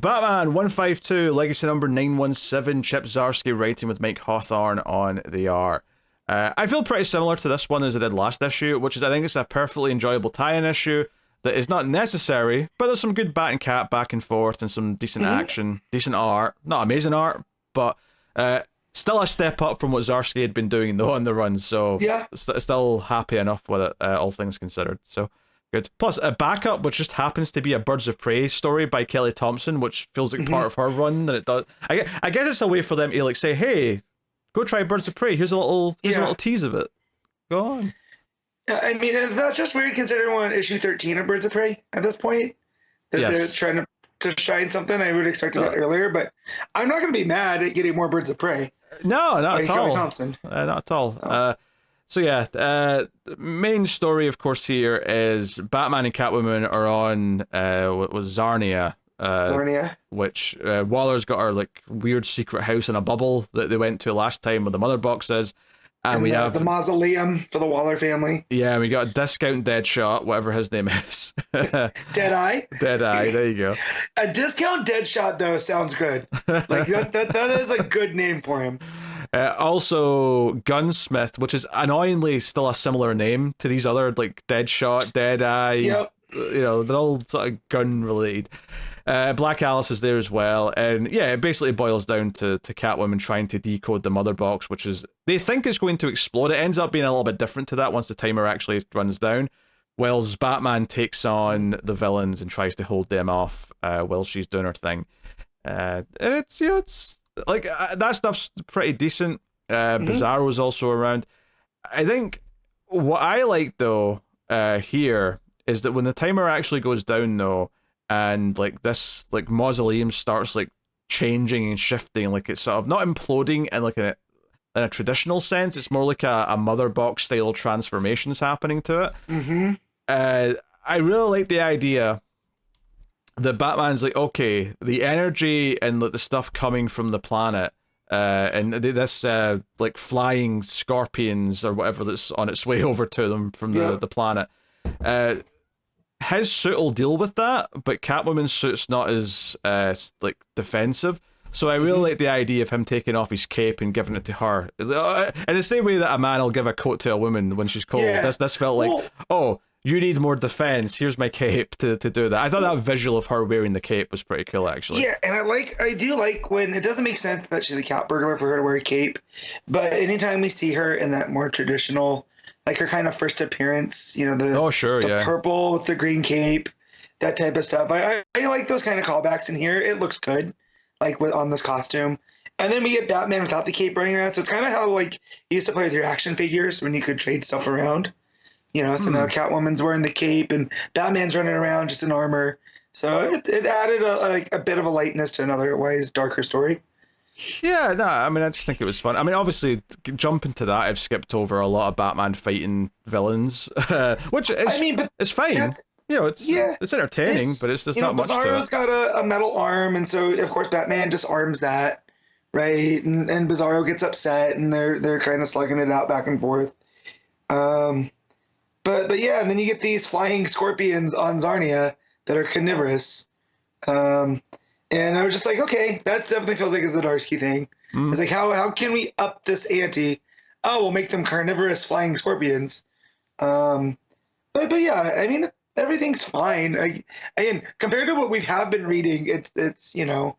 Batman 152, Legacy number 917, Chip Zdarsky writing with Mike Hawthorne on the art. I feel pretty similar to this one as I did last issue, which is I think it's a perfectly enjoyable tie-in issue that is not necessary, but there's some good bat and cat back and forth and some decent action, decent art. Not amazing art, but still a step up from what Zdarsky had been doing though on the run, so yeah, still happy enough with it, all things considered. So good. Plus a backup, which just happens to be a Birds of Prey story by Kelly Thompson, which feels like part of her run. That it does. I guess it's a way for them to like say, hey, go try Birds of Prey. Here's a little tease of it. Go on. I mean, that's just weird considering we're on issue 13 of Birds of Prey at this point. That they're trying to shine something. I would expect that earlier, but I'm not going to be mad at getting more Birds of Prey. No, not at all. Kelly Thompson. Not at all. So yeah, the main story, of course, here is Batman and Catwoman are on what was Zarnia. Zarnia. Which Waller's got her like weird secret house in a bubble that they went to last time where the mother box is. And we have the mausoleum for the Waller family. Yeah, we got a discount Deadshot, whatever his name is. Deadeye. Deadeye, there you go. A discount Deadshot though sounds good. Like that is a good name for him. Also, Gunsmith, which is annoyingly still a similar name to these other like Deadshot, Deadeye. Yep. You know, they're all sort of gun related. Black Alice is there as well, and yeah, it basically boils down to Catwoman trying to decode the mother box, which is they think is going to explode. It ends up being a little bit different to that once the timer actually runs down. Whilst Batman takes on the villains and tries to hold them off while she's doing her thing. And it's it's like that stuff's pretty decent. Bizarro's also around. I think what I like though here is that when the timer actually goes down though, and like this like mausoleum starts like changing and shifting, like it's sort of not imploding in like in a traditional sense, it's more like a mother box style transformations happening to it. I really like the idea that Batman's like, okay, the energy and like the stuff coming from the planet and this like flying scorpions or whatever that's on its way over to them from the planet, his suit will deal with that, but Catwoman's suit's not as like defensive. So I really like the idea of him taking off his cape and giving it to her. In the same way that a man will give a coat to a woman when she's cold. Yeah. This felt like, oh, you need more defense. Here's my cape to do that. I thought that visual of her wearing the cape was pretty cool, actually. Yeah, and I do like when it doesn't make sense that she's a cat burglar for her to wear a cape, but anytime we see her in that more traditional, like her kind of first appearance, you know, the purple with the green cape, that type of stuff. I like those kind of callbacks in here. It looks good, like on this costume. And then we get Batman without the cape running around. So it's kind of how like you used to play with your action figures when you could trade stuff around. You know, so now Catwoman's wearing the cape and Batman's running around just in armor. So it added a bit of a lightness to an otherwise darker story. Yeah, no, I mean, I just think it was fun. I mean, obviously, jumping to that, I've skipped over a lot of Batman fighting villains, which is, it's fine. You know, it's entertaining, but it's just not much to it. Bizarro's got a metal arm, and so, of course, Batman disarms that, right? And Bizarro gets upset, and they're kind of slugging it out back and forth. But yeah, and then you get these flying scorpions on Zarnia that are carnivorous. And I was just like, okay, that definitely feels like a Zdarsky thing. It's like, how can we up this ante? Oh, we'll make them carnivorous flying scorpions. But yeah, I mean, everything's fine. Again, compared to what we have been reading, it's you know,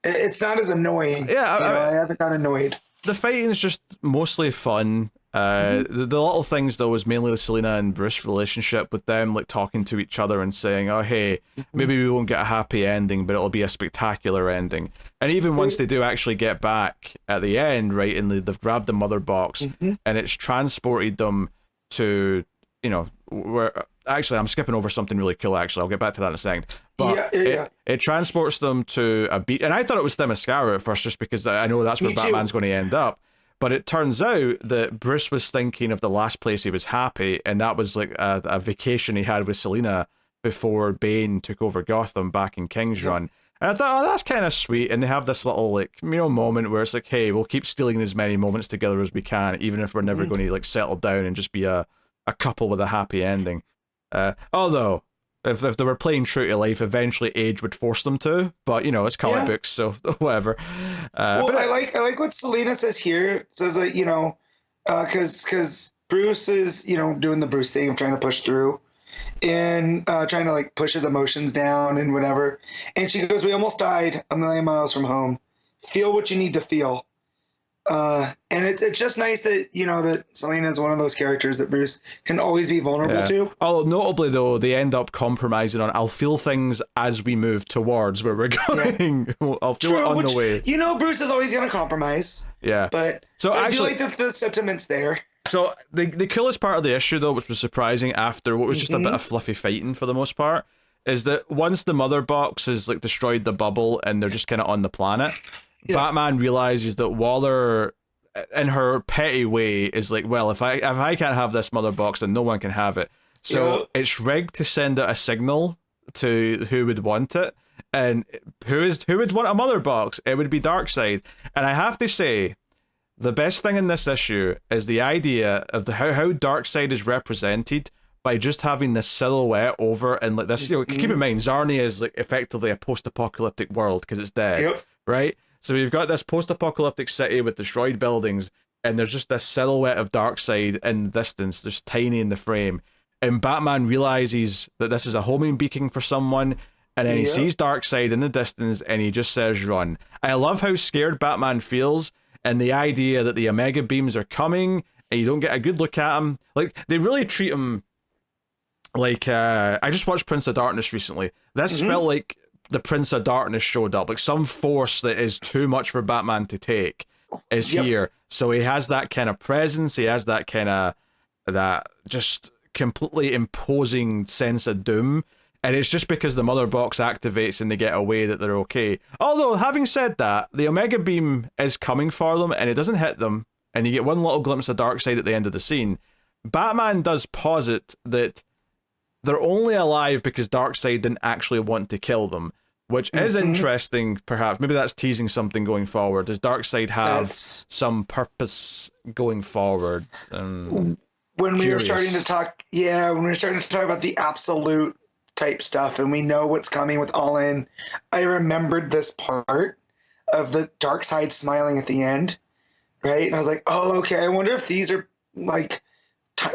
it's not as annoying. Yeah, I haven't got annoyed. The fighting is just mostly fun. The little things though was mainly the Selina and Bruce relationship with them like talking to each other and saying, oh hey, maybe we won't get a happy ending, but it'll be a spectacular ending. And even once they do actually get back at the end, right, and they've grabbed the mother box and it's transported them to, you know, where actually I'm skipping over something really cool, actually I'll get back to that in a second, but it transports them to a beach, and I thought it was Themyscira at first just because I know that's where Batman's going to end up. But it turns out that Bruce was thinking of the last place he was happy, and that was like a vacation he had with Selina before Bane took over Gotham back in King's Run. And I thought, oh, that's kind of sweet. And they have this little like, you know, moment where it's like, hey, we'll keep stealing as many moments together as we can, even if we're never going to like settle down and just be a couple with a happy ending. Although If they were playing true to life, eventually age would force them to. But you know, it's comic books, so whatever. Well, I like what Selena says here. It says that, you know, because Bruce is, you know, doing the Bruce thing of trying to push through and trying to like push his emotions down and whatever. And she goes, "We almost died a million miles from home. Feel what you need to feel." And it's just nice that, you know, that Selena is one of those characters that Bruce can always be vulnerable to. Oh, notably though, they end up compromising on, "I'll feel things as we move towards where we're going." Yeah. I'll feel it on the way. You know, Bruce is always going to compromise. Yeah. But so I do like the sentiments there. So the coolest part of the issue though, which was surprising after what was just a bit of fluffy fighting for the most part, is that once the mother box has like destroyed the bubble and they're just kind of on the planet, Batman realizes that Waller, in her petty way, is like, well, if I can't have this mother box, then no one can have it. So it's rigged to send out a signal to who would want it, and who would want a mother box? It would be Darkseid. And I have to say, the best thing in this issue is the idea of how Darkseid is represented by just having this silhouette over and like this. You know, keep in mind, Zarnia is like effectively a post-apocalyptic world because it's dead, right? So we've got this post-apocalyptic city with destroyed buildings, and there's just this silhouette of Darkseid in the distance, just tiny in the frame. And Batman realizes that this is a homing beacon for someone, and then he sees Darkseid in the distance, and he just says, "Run." I love how scared Batman feels, and the idea that the Omega beams are coming, and you don't get a good look at him. Like, they really treat him like, I just watched Prince of Darkness recently. This felt like the Prince of Darkness showed up, like some force that is too much for Batman to take is here. So he has that kind of presence, he has that kind of, that just completely imposing sense of doom, and it's just because the mother box activates and they get away that they're okay. Although, having said that, the Omega Beam is coming for them and it doesn't hit them, and you get one little glimpse of Darkseid at the end of the scene. Batman does posit that they're only alive because Darkseid didn't actually want to kill them, which is interesting, perhaps. Maybe that's teasing something going forward. Does Darkseid have some purpose going forward? When we were starting to talk, about the absolute type stuff, and we know what's coming with All In, I remembered this part of the Darkseid smiling at the end, right? And I was like, oh, okay, I wonder if these are like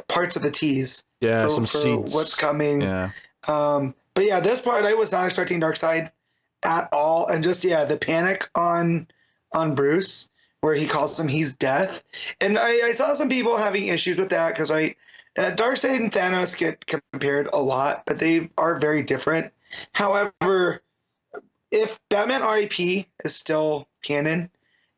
parts of the tease. Yeah, for seeds. What's coming. Yeah. But yeah, this part I was not expecting Darkseid at all, and just the panic on Bruce, where he calls him he's death, and I saw some people having issues with that because Darkseid and Thanos get compared a lot, but they are very different. However, if Batman RIP is still canon,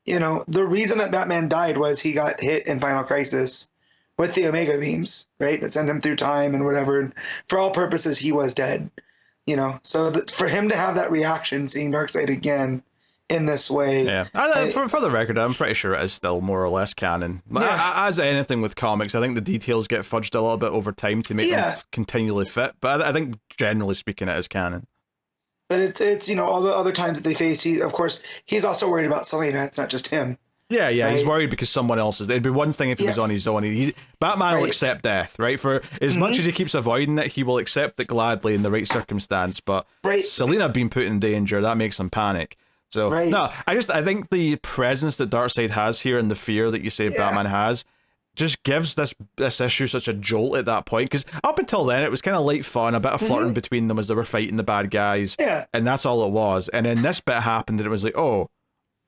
you know, the reason that Batman died was he got hit in Final Crisis with the Omega beams, right? That sent him through time and whatever. And for all purposes, he was dead, you know? So for him to have that reaction, seeing Darkseid again in this way. Yeah. For the record, I'm pretty sure it is still more or less canon. As anything with comics, I think the details get fudged a little bit over time to make them continually fit. But I think generally speaking, it is canon. But it's you know, all the other times that they face, he's also worried about Selena. It's not just him. Yeah, right? He's worried because someone else is. It'd be one thing if he was on his own. Batman will accept death, right? For as much as he keeps avoiding it, he will accept it gladly in the right circumstance. But Selena being put in danger, that makes him panic. So no, I think the presence that Darkseid has here and the fear that you say Batman has just gives this issue such a jolt at that point. Because up until then, it was kind of light fun, a bit of flirting between them as they were fighting the bad guys. Yeah, and that's all it was. And then this bit happened, and it was like, oh,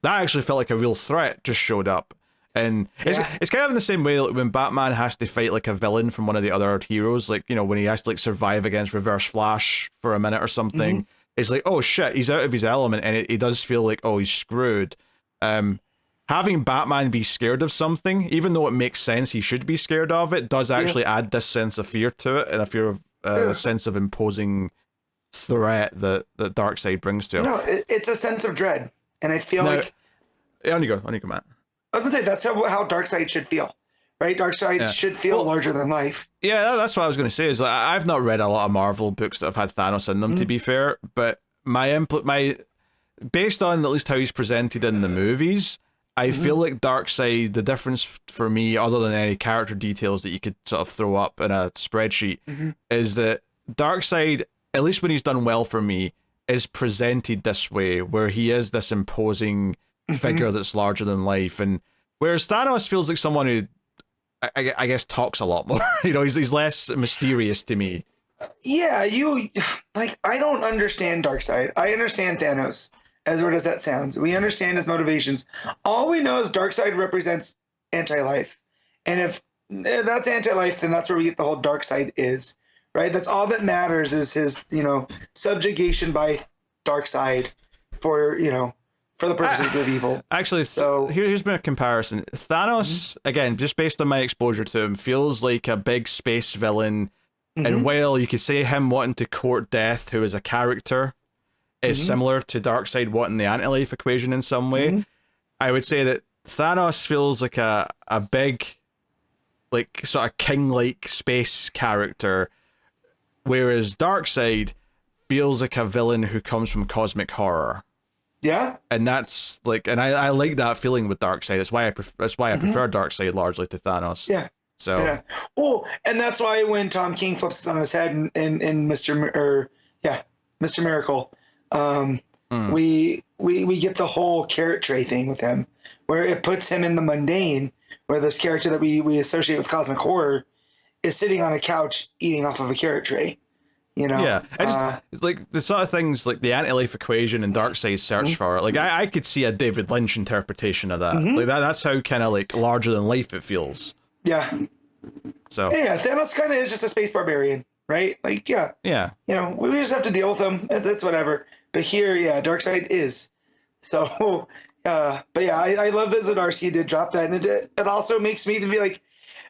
that actually felt like a real threat just showed up. And it's kind of in the same way like when Batman has to fight like a villain from one of the other heroes, like, you know, when he has to like survive against Reverse Flash for a minute or something. It's like, oh shit, he's out of his element, and it does feel like, oh, he's screwed. Having Batman be scared of something, even though it makes sense he should be scared of it, does actually add this sense of fear to it, and a sense of imposing threat that Darkseid brings to him. No, it's a sense of dread, and I feel like... On you go, Matt. I was going to say, that's how Darkseid should feel. Right, Darkseid should feel larger than life. Yeah, that's what I was going to say. Is like, I've not read a lot of Marvel books that have had Thanos in them, to be fair. But based on at least how he's presented in the movies, I feel like Darkseid. The difference for me, other than any character details that you could sort of throw up in a spreadsheet, is that Darkseid at least when he's done well for me, is presented this way, where he is this imposing figure that's larger than life, and whereas Thanos feels like someone who I guess talks a lot more. He's less mysterious to me. Yeah, I don't understand Darkseid. I understand Thanos, as weird as that sounds. We understand his motivations. All we know is Darkseid represents anti-life. And if that's anti-life, then that's where we get the whole Darkseid is, right? That's all that matters is his, subjugation by Darkseid for the purposes of evil. Actually, so here's been a comparison. Thanos, again, just based on my exposure to him, feels like a big space villain. And while you could say him wanting to court death, who is a character, is similar to Darkseid wanting the anti-life equation in some way, I would say that Thanos feels like a big, like, sort of king-like space character, whereas Darkseid feels like a villain who comes from cosmic horror. Yeah, and that's like, and I like that feeling with Darkseid. That's why I prefer Darkseid largely to Thanos. Yeah. So. Yeah. Oh, and that's why when Tom King flips it on his head in Mr. Miracle, we get the whole carrot tray thing with him, where it puts him in the mundane, where this character that we associate with cosmic horror is sitting on a couch eating off of a carrot tray. Yeah, it's like the sort of things like the anti-life equation and Darkseid's search for it. Like I could see a David Lynch interpretation of that. Like that's how kind of like larger than life it feels. Yeah. So. Yeah, Thanos kind of is just a space barbarian, right? Like, yeah. Yeah. We just have to deal with him. That's whatever. But here, yeah, Darkseid is. So, but yeah, I love that Zdarsky did drop that, and it also makes me be like,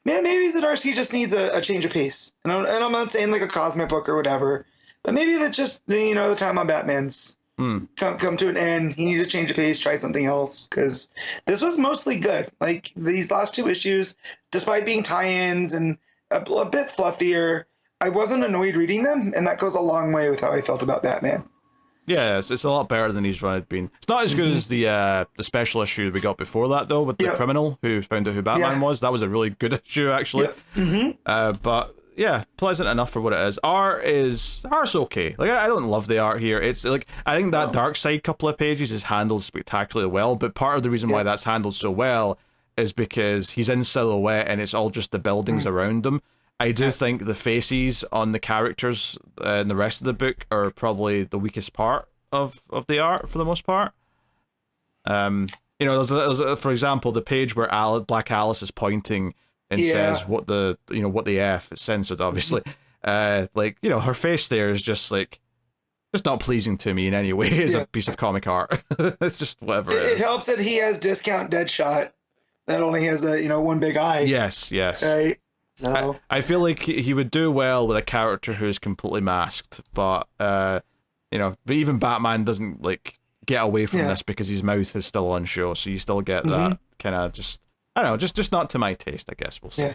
man, maybe Zdarsky just needs a change of pace. And I'm not saying like a cosmic book or whatever, but maybe that's just, the time on Batman's come to an end. He needs to change of pace, try something else, because this was mostly good. Like, these last two issues, despite being tie-ins and a bit fluffier, I wasn't annoyed reading them, and that goes a long way with how I felt about Batman. Yeah, it's a lot better than his run had been. It's not as good as the special issue we got before that, though, with the criminal who found out who Batman was. That was a really good issue, actually. But yeah, pleasant enough for what it is. Art's okay. Like, I don't love the art here. It's like, I think that Darkseid couple of pages is handled spectacularly well, but part of the reason why that's handled so well is because he's in silhouette and it's all just the buildings around him. I do think the faces on the characters in the rest of the book are probably the weakest part of the art for the most part. There's for example, the page where Black Alice is pointing and says what the F, it's censored obviously. Her face there is just like, it's not pleasing to me in any way as a piece of comic art. It's just whatever it is. It helps that he has discount Deadshot that only has one big eye. Yes. Right. So I feel like he would do well with a character who's completely masked, but but even Batman doesn't like get away from this because his mouth is still on show, so you still get that kind of just, I don't know, just not to my taste, I guess we'll see.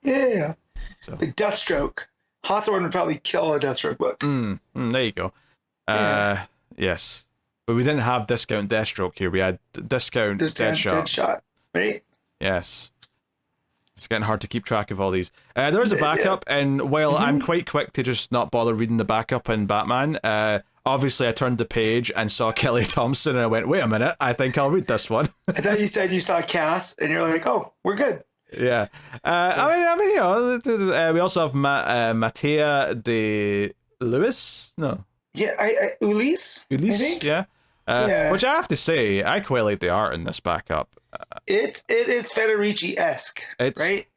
Yeah. So. The Deathstroke. Hawthorne would probably kill a Deathstroke book. There you go. Yes. But we didn't have discount Deathstroke here. We had discount Deadshot. Right? Yes. It's getting hard to keep track of all these. There is a backup, and while I'm quite quick to just not bother reading the backup in Batman, obviously I turned the page and saw Kelly Thompson, and I went, wait a minute, I think I'll read this one. I thought you said you saw Cass, and you're like, oh, we're good. Yeah. We also have Matea de Lewis? No. Yeah, Ulysse, I think? Yeah. Which I have to say, I quite like the art in this backup. It's Federici-esque, right?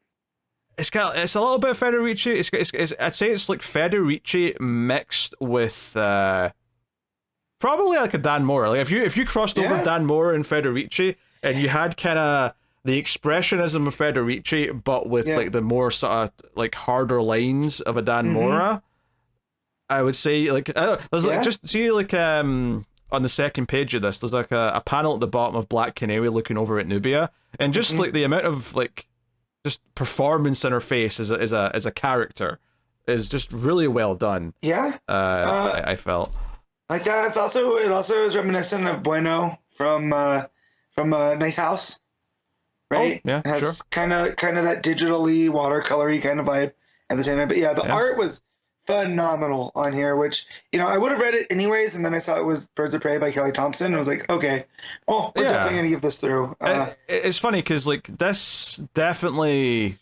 It's a little bit Federici. It's I'd say it's like Federici mixed with probably like a Dan Mora. Like if you crossed over Dan Mora and Federici, and you had kind of the expressionism of Federici, but with like the more sort of like harder lines of a Dan Mora, I would say like there's like just see like on the second page of this, there's like a panel at the bottom of Black Canary looking over at Nubia, and just like the amount of like just performance in her face as a character is just really well done. Yeah. I felt like that. It also is reminiscent of Bueno from Nice House, right? Oh, yeah, it has kind of that digitally watercolory kind of vibe at the same time. But yeah, the art was phenomenal on here, which, I would have read it anyways, and then I saw it was Birds of Prey by Kelly Thompson, and I was like, okay, well, we're definitely gonna give this through. It's funny because like this definitely,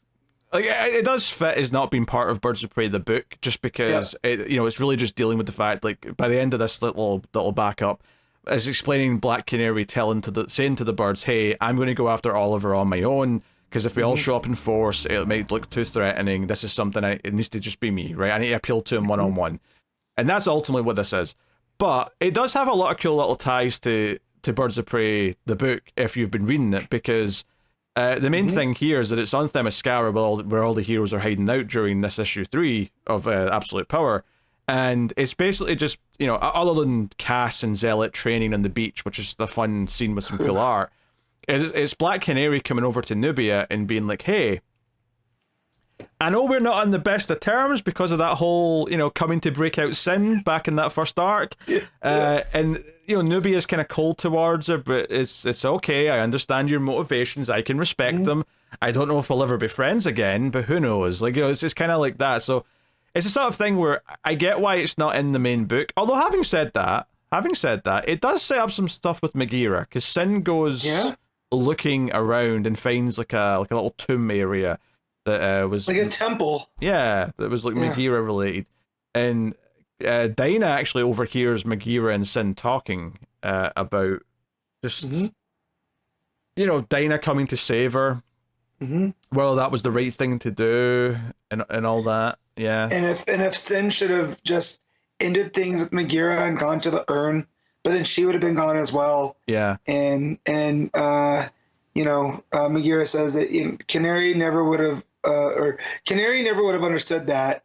like, it does fit as not being part of Birds of Prey the book, just because it's really just dealing with the fact, like, by the end of this little backup, it's explaining Black Canary saying to the birds, hey, I'm going to go after Oliver on my own, because if we all show up in force, it might look too threatening. This is something it needs to just be me, right? I need to appeal to him one-on-one. And that's ultimately what this is. But it does have a lot of cool little ties to Birds of Prey, the book, if you've been reading it, because the main thing here is that it's on Themyscira, where all the heroes are hiding out during this issue 3 of Absolute Power. And it's basically just, other than Cass and Zealot training on the beach, which is the fun scene with some cool art, it's Black Canary coming over to Nubia and being like, hey, I know we're not on the best of terms because of that whole, coming to break out sin back in that first arc. And, Nubia's kind of cold towards her, but it's okay. I understand your motivations. I can respect them. I don't know if we'll ever be friends again, but who knows? Like, it's kind of like that. So it's the sort of thing where I get why it's not in the main book. Although having said that, it does set up some stuff with Megara, because Sin goes looking around and finds like a little tomb area that was like a temple. Yeah, that was like Megara related, and Dinah actually overhears Megara and Sin talking about just Dinah coming to save her. Well, that was the right thing to do, and all that. Yeah. And if Sin should have just ended things with Megara and gone to the urn, but then she would have been gone as well. Yeah. And Megara says that Canary never would have understood that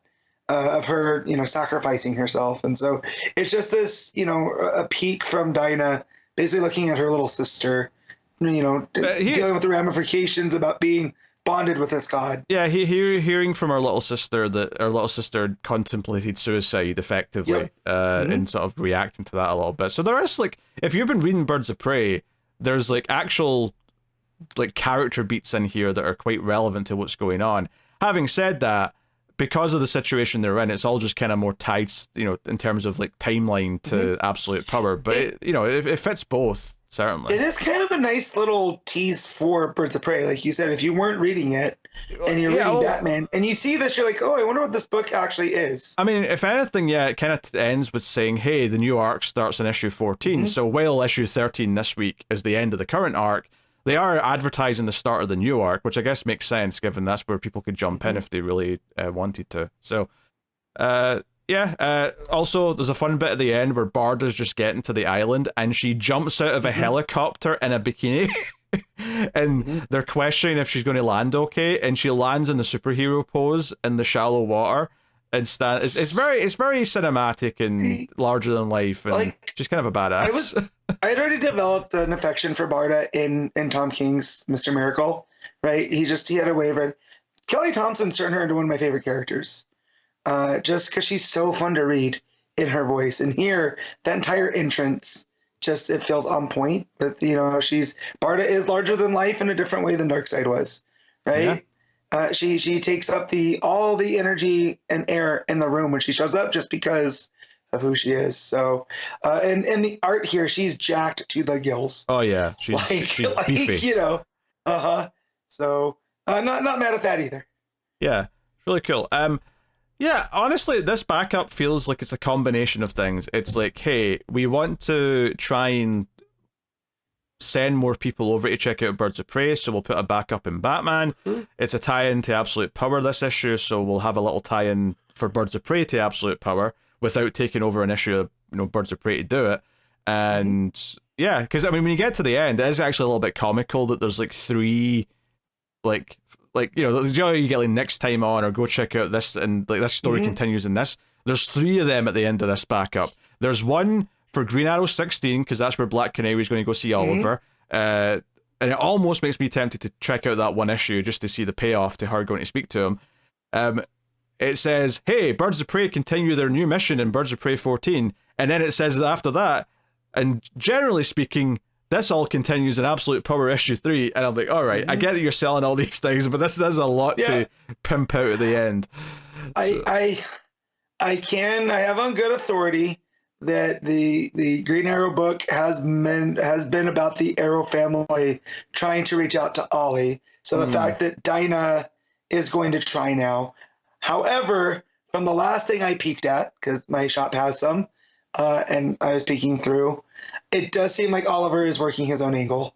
of her, sacrificing herself. And so it's just this, a peek from Dinah, basically looking at her little sister, dealing with the ramifications about being bonded with this god. Yeah, hearing from our little sister that our little sister contemplated suicide effectively, and sort of reacting to that a little bit. So there is, like, if you've been reading Birds of Prey, there's like actual like character beats in here that are quite relevant to what's going on. Having said that, because of the situation they're in, it's all just kind of more tied, in terms of like timeline to Absolute Power. But it fits both. Certainly. It is kind of a nice little tease for Birds of Prey. Like you said, if you weren't reading it and you're reading Batman and you see this, you're like, oh, I wonder what this book actually is. I mean, if anything, it kind of ends with saying, hey, the new arc starts in issue 14. So while issue 13 this week is the end of the current arc, they are advertising the start of the new arc, which I guess makes sense given that's where people could jump in if they really wanted to. So, also, there's a fun bit at the end where Barda's just getting to the island and she jumps out of a helicopter in a bikini. And they're questioning if she's going to land okay, and she lands in the superhero pose in the shallow water and it's very cinematic and larger than life, and just kind of a badass. I had already developed an affection for Barda in Tom King's Mr. Miracle, right? He had a waiver. Kelly Thompson turned her into one of my favorite characters. Just because she's so fun to read in her voice. And here, that entire entrance, it feels on point. But, Barda is larger than life in a different way than Darkseid was, right? Yeah. She takes up all the energy and air in the room when she shows up just because of who she is. So, and the art here, she's jacked to the gills. Oh, yeah. She's beefy. So, not mad at that either. Yeah, really cool. Yeah, honestly, this backup feels like it's a combination of things. It's like, hey, we want to try and send more people over to check out Birds of Prey, so we'll put a backup in Batman. It's a tie-in to Absolute Power this issue, so we'll have a little tie-in for Birds of Prey to Absolute Power without taking over an issue of Birds of Prey to do it. And yeah, because I mean, when you get to the end, it is actually a little bit comical that there's like 3 you get like next time on or go check out this, and like this story continues in this. There's 3 of them at the end of this backup. There's one for Green Arrow 16, because that's where Black Canary is going to go see Oliver. And it almost makes me tempted to check out that one issue just to see the payoff to her going to speak to him. It says, hey, Birds of Prey continue their new mission in Birds of Prey 14. And then it says after that, and generally speaking, this all continues in Absolute Power issue 3, and I'm like, all right, I get that you're selling all these things, but this is a lot to pimp out at the end. I I have on good authority that the Green Arrow book has been about the Arrow family trying to reach out to Ollie. So the fact that Dinah is going to try now. However, from the last thing I peeked at, because my shop has some, and I was peeking through, it does seem like Oliver is working his own angle.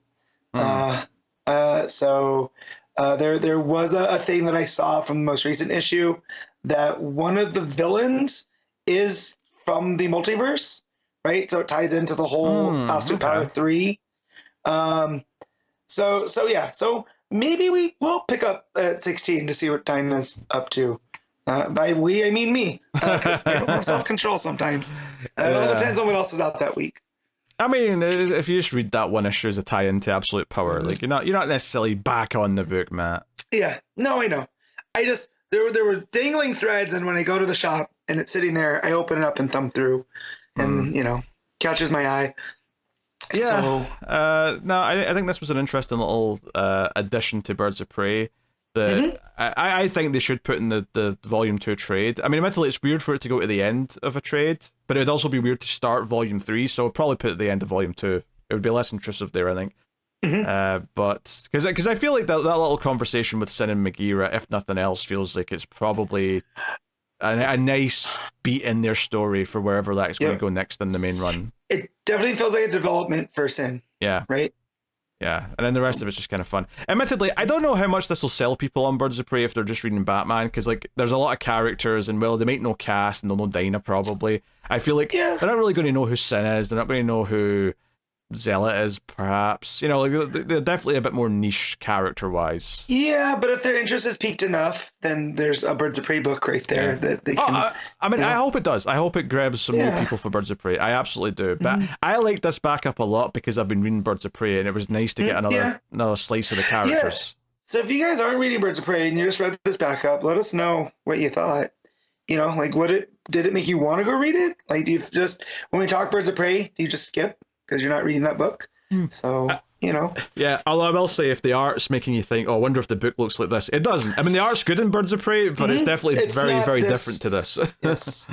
So there was a thing that I saw from the most recent issue that one of the villains is from the multiverse, right? So it ties into the whole Absolute Power 3. So maybe we will pick up at 16 to see what Dinah's up to. By we, I mean me, because I don't have self-control sometimes. It all depends on what else is out that week. I mean, if you just read that one issue as a tie-in to Absolute Power, like you're not necessarily back on the book, Matt. Yeah, no, I know. I just there were dangling threads, and when I go to the shop and it's sitting there, I open it up and thumb through, and catches my eye. Yeah. So, no, I think this was an interesting little addition to Birds of Prey. I think they should put in the Volume 2 trade. I mean, admittedly, it's weird for it to go to the end of a trade, but it would also be weird to start Volume 3, so I'd probably put it at the end of Volume 2. It would be less intrusive there, I think. But because I feel like that little conversation with Sin and Megara, if nothing else, feels like it's probably a nice beat in their story for wherever that's going to go next in the main run. It definitely feels like a development for Sin. Yeah. Right? Yeah, and then the rest of it's just kind of fun. Admittedly, I don't know how much this will sell people on Birds of Prey if they're just reading Batman, because like there's a lot of characters, and well, they make no cast, and they'll know Dinah probably. I feel like they're not really going to know who Sin is. They're not going to know who Zealot is, perhaps. Like they're definitely a bit more niche character-wise. Yeah, but if their interest is piqued enough, then there's a Birds of Prey book right there that they can... I mean, I hope it does. I hope it grabs some more people for Birds of Prey. I absolutely do. But I like this backup a lot because I've been reading Birds of Prey, and it was nice to get another slice of the characters. So if you guys aren't reading Birds of Prey and you just read this backup, let us know what you thought. Like did it make you want to go read it? Like, do you just, when we talk Birds of Prey, do you just skip because you're not reading that book? So, Yeah, although I will say, if the art's making you think, oh, I wonder if the book looks like this, it doesn't. I mean, the art's good in Birds of Prey, but it's definitely very different to this. Yes.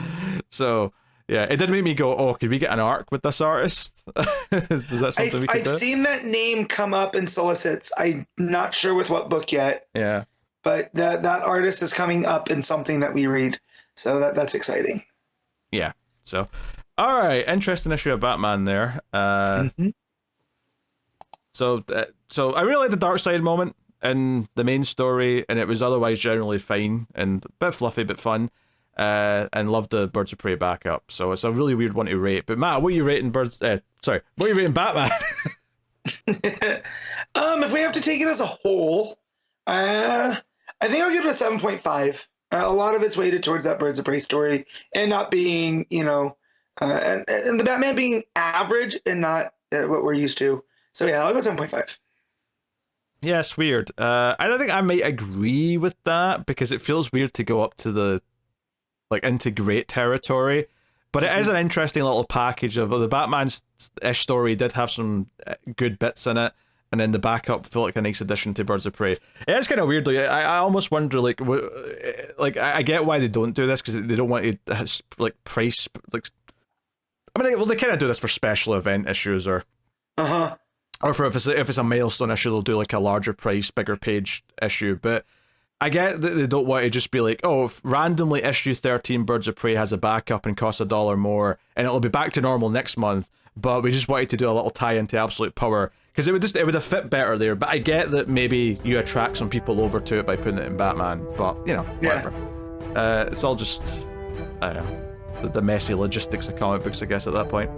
So, yeah, it did make me go, oh, could we get an arc with this artist? Is that something we could do? I've seen that name come up in solicits. I'm not sure with what book yet. Yeah. But that artist is coming up in something that we read. So that's exciting. Yeah. So, all right, interesting issue of Batman there. So I really liked the dark side moment in the main story, and it was otherwise generally fine and a bit fluffy, but fun. And loved the Birds of Prey backup. So it's a really weird one to rate. But Matt, what are you rating what are you rating Batman? If we have to take it as a whole, I think I'll give it a 7.5. A lot of it's weighted towards that Birds of Prey story and not being, and the Batman being average and not what we're used to. So yeah, I'll go 7.5. Yeah, it's weird. I don't think I might agree with that because it feels weird to go up to the into great territory. But it is an interesting little package of the Batman's story did have some good bits in it, and then the backup felt like a nice addition to Birds of Prey. It is kind of weird, though. I almost wonder, I get why they don't do this, because they don't want to, price, I mean, they kind of do this for special event issues, or for if it's a milestone issue, they'll do, a larger price, bigger page issue, but I get that they don't want to just be like, oh, if randomly issue 13 Birds of Prey has a backup and costs $1 more, and it'll be back to normal next month, but we just wanted to do a little tie into Absolute Power, because it would have fit better there. But I get that maybe you attract some people over to it by putting it in Batman, but, whatever. It's all just, I don't know, the messy logistics of comic books, I guess, at that point.